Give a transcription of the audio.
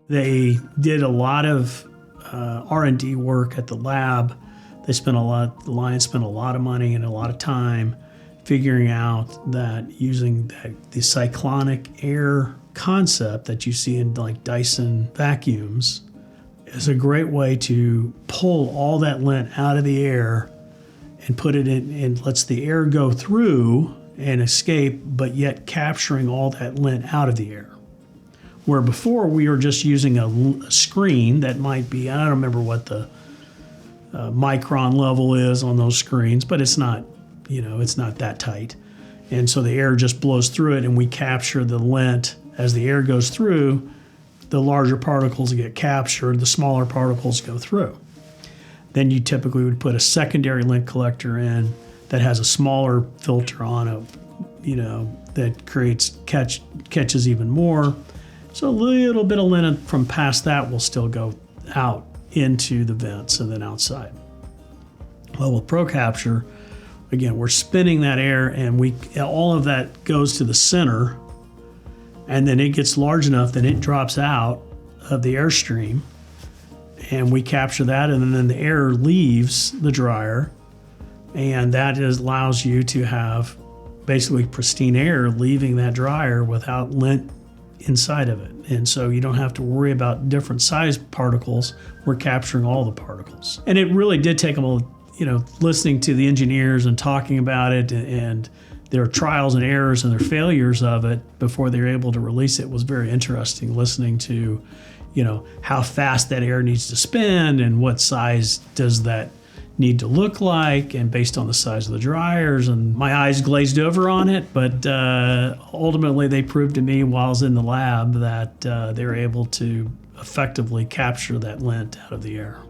They did a lot of R&D work at the lab. The Lions spent a lot of money and a lot of time figuring out that using the cyclonic air concept that you see in like Dyson vacuums is a great way to pull all that lint out of the air and put it in, and lets the air go through and escape, but yet capturing all that lint out of the air. Where before we were just using a screen that might be, I don't remember what the micron level is on those screens, but it's not, it's not that tight. And so the air just blows through it and we capture the lint. As the air goes through, the larger particles get captured, the smaller particles go through. Then you typically would put a secondary lint collector in that has a smaller filter on it, that catches even more. So a little bit of lint from past that will still go out into the vents and then outside. Well, with Procapture, again, we're spinning that air and all of that goes to the center, and then it gets large enough that it drops out of the airstream, and we capture that, and then the air leaves the dryer, and that allows you to have basically pristine air leaving that dryer without lint inside of it. And so you don't have to worry about different size particles. We're capturing all the particles. And it really did take them listening to the engineers and talking about it and their trials and errors and their failures of it before they were able to release it was very interesting, listening to, how fast that air needs to spin and what size does that need to look like, and based on the size of the dryers. And my eyes glazed over on it, but ultimately they proved to me while I was in the lab that they were able to effectively capture that lint out of the air.